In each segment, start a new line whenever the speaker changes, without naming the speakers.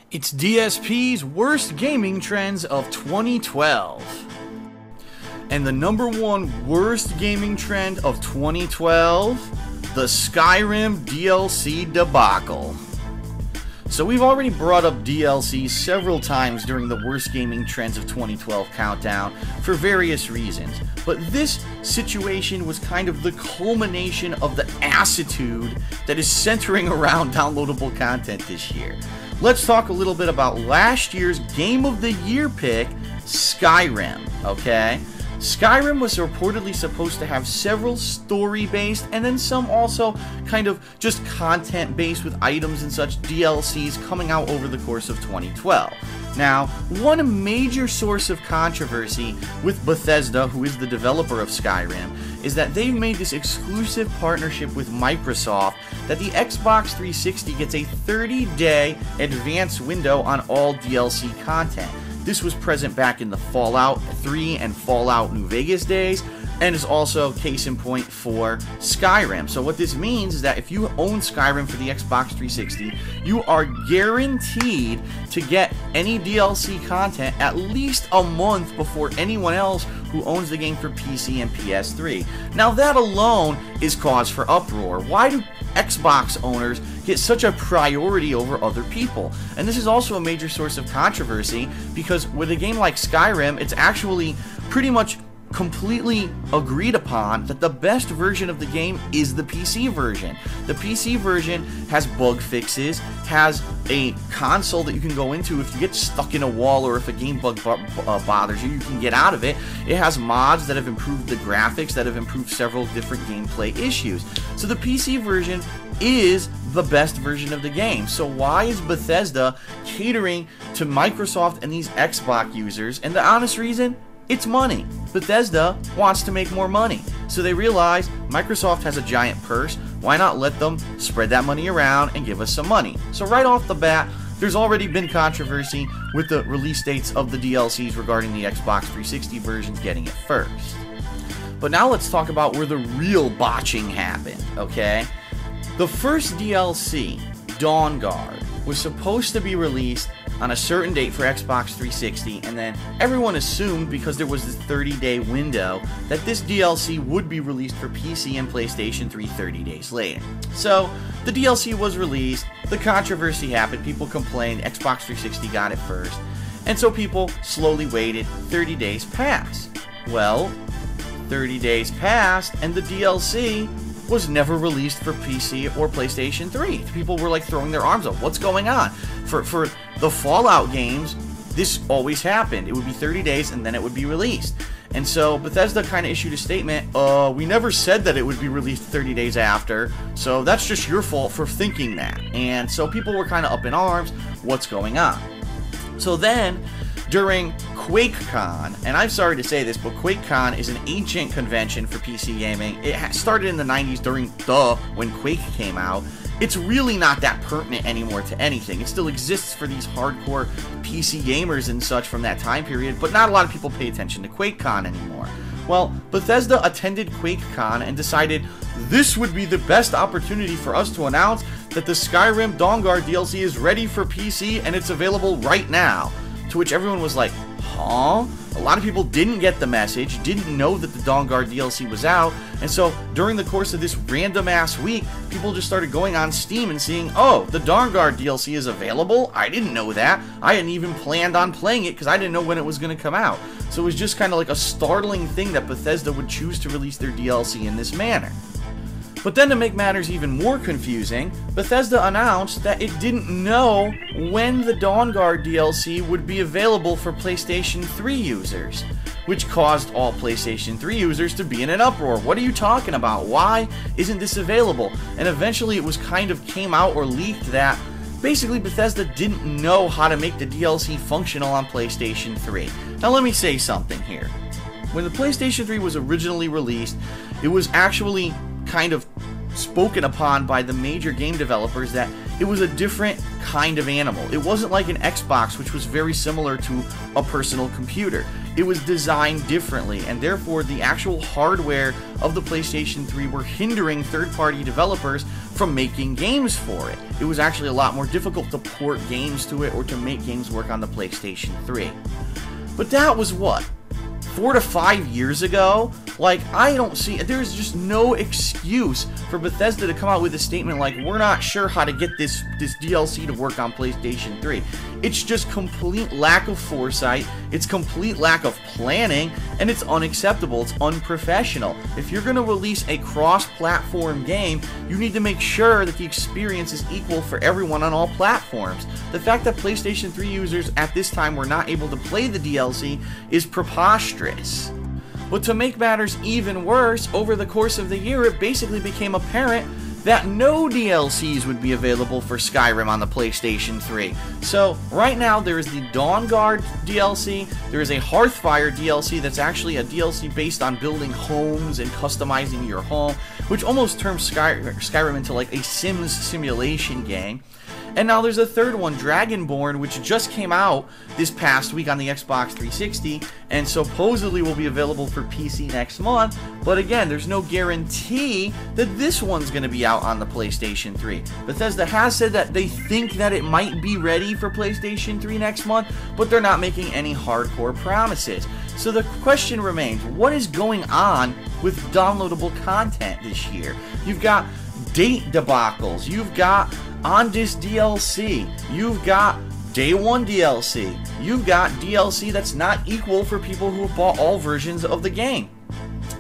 It's DSP's worst gaming trends of 2012. And the number one worst gaming trend of 2012, the Skyrim DLC debacle. So we've already brought up DLC several times during the worst gaming trends of 2012 countdown for various reasons, but this situation was kind of the culmination of the assitude that is centering around downloadable content this year. Let's talk a little bit about last year's Game of the Year pick, Skyrim, okay? Skyrim was reportedly supposed to have several story-based and then some also kind of just content-based with items and such DLCs coming out over the course of 2012. Now, one major source of controversy with Bethesda, who is the developer of Skyrim, is that they've made this exclusive partnership with Microsoft that the Xbox 360 gets a 30-day advance window on all DLC content. This was present back in the Fallout 3 and Fallout New Vegas days, and is also case in point for Skyrim. So what this means is that if you own Skyrim for the Xbox 360, you are guaranteed to get any DLC content at least a month before anyone else who owns the game for PC and PS3. Now that alone is cause for uproar. Why do Xbox owners get such a priority over other people? And this is also a major source of controversy because with a game like Skyrim, it's actually pretty much completely agreed upon that the best version of the game is the PC version. The PC version has bug fixes, has a console that you can go into if you get stuck in a wall or if a game bug bothers you, you can get out of it. It has mods that have improved the graphics, that have improved several different gameplay issues. So the PC version is the best version of the game. So why is Bethesda catering to Microsoft and these Xbox users? And the honest reason? It's money. Bethesda wants to make more money. So they realize Microsoft has a giant purse. Why not let them spread that money around and give us some money? So right off the bat, there's already been controversy with the release dates of the DLCs regarding the Xbox 360 versions getting it first. But now let's talk about where the real botching happened, okay? The first DLC, Dawn Guard, was supposed to be released on a certain date for Xbox 360, and then everyone assumed, because there was this 30-day window, that this DLC would be released for PC and PlayStation 3 30 days later. So, the DLC was released, the controversy happened, people complained, Xbox 360 got it first, and so people slowly waited, 30 days passed. Well, 30 days passed, and the DLC was never released for PC or PlayStation 3. People were like throwing their arms up. What's going on? For the Fallout games, this always happened. It would be 30 days and then it would be released. And so Bethesda kind of issued a statement, we never said that it would be released 30 days after, so that's just your fault for thinking that. And so people were kind of up in arms, what's going on? So then, during QuakeCon, and I'm sorry to say this, but QuakeCon is an ancient convention for PC gaming. It started in the 90s during when Quake came out. It's really not that pertinent anymore to anything. It still exists for these hardcore PC gamers and such from that time period, but not a lot of people pay attention to QuakeCon anymore. Well, Bethesda attended QuakeCon and decided this would be the best opportunity for us to announce that the Skyrim Dawn Guard DLC is ready for PC and it's available right now. To which everyone was like, huh? A lot of people didn't get the message, didn't know that the Dawn Guard DLC was out, and so during the course of this random-ass week, people just started going on Steam and seeing, oh, the Dawn Guard DLC is available? I didn't know that. I hadn't even planned on playing it because I didn't know when it was going to come out. So it was just kind of like a startling thing that Bethesda would choose to release their DLC in this manner. But then to make matters even more confusing, Bethesda announced that it didn't know when the Dawn Guard DLC would be available for PlayStation 3 users, which caused all PlayStation 3 users to be in an uproar. What are you talking about? Why isn't this available? And eventually it was kind of came out or leaked that basically Bethesda didn't know how to make the DLC functional on PlayStation 3. Now let me say something here. When the PlayStation 3 was originally released, it was actually kind of spoken upon by the major game developers that it was a different kind of animal. It wasn't like an Xbox, which was very similar to a personal computer. It was designed differently, and therefore the actual hardware of the PlayStation 3 were hindering third-party developers from making games for it. It was actually a lot more difficult to port games to it or to make games work on the PlayStation 3. But that was what? 4 to 5 years ago? Like, I don't see, there's just no excuse for Bethesda to come out with a statement like, we're not sure how to get this DLC to work on PlayStation 3. It's just complete lack of foresight, it's complete lack of planning, and it's unacceptable, it's unprofessional. If you're going to release a cross-platform game, you need to make sure that the experience is equal for everyone on all platforms. The fact that PlayStation 3 users at this time were not able to play the DLC is preposterous. But to make matters even worse, over the course of the year, it basically became apparent that no DLCs would be available for Skyrim on the PlayStation 3. So, right now, there is the Dawnguard DLC, there is a Hearthfire DLC that's actually a DLC based on building homes and customizing your home, which almost turns Skyrim into like a Sims simulation game. And now there's a third one, Dragonborn, which just came out this past week on the Xbox 360 and supposedly will be available for PC next month. But again, there's no guarantee that this one's going to be out on the PlayStation 3. Bethesda has said that they think that it might be ready for PlayStation 3 next month, but they're not making any hardcore promises. So the question remains, what is going on with downloadable content this year? You've got date debacles, you've got on-disc DLC, you've got Day 1 DLC, you've got DLC that's not equal for people who have bought all versions of the game.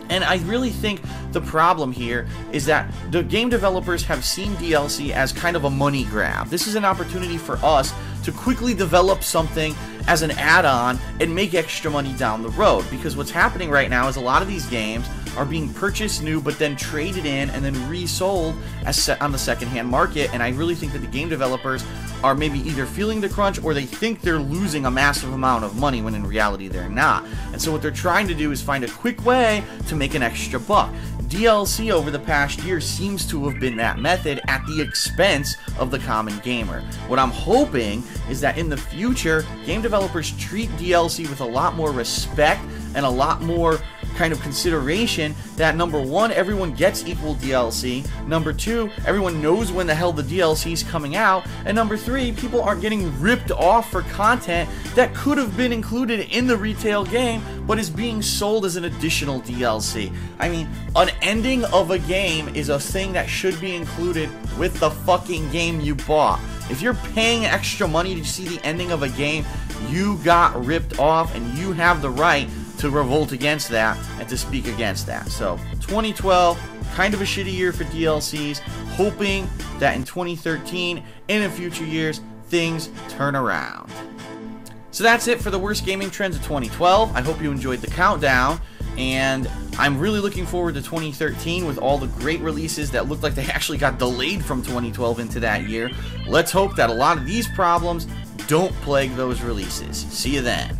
And I really think the problem here is that the game developers have seen DLC as kind of a money grab. This is an opportunity for us to quickly develop something as an add-on and make extra money down the road. Because what's happening right now is a lot of these games are being purchased new but then traded in and then resold as on the secondhand market, and I really think that the game developers are maybe either feeling the crunch or they think they're losing a massive amount of money when in reality they're not. And so what they're trying to do is find a quick way to make an extra buck. DLC over the past year seems to have been that method at the expense of the common gamer. What I'm hoping is that in the future, game developers treat DLC with a lot more respect and a lot more kind of consideration that, number one, everyone gets equal DLC, number two, everyone knows when the hell the DLC is coming out, and number three, people aren't getting ripped off for content that could have been included in the retail game but is being sold as an additional DLC. I mean, an ending of a game is a thing that should be included with the fucking game you bought. If you're paying extra money to see the ending of a game, you got ripped off and you have the right to revolt against that and to speak against that. So 2012, kind of a shitty year for DLCs, hoping that in 2013 and in future years things turn around. So that's it for the worst gaming trends of 2012. I hope you enjoyed the countdown, and I'm really looking forward to 2013 with all the great releases that look like they actually got delayed from 2012 into that year. Let's hope that a lot of these problems don't plague those releases. See you then.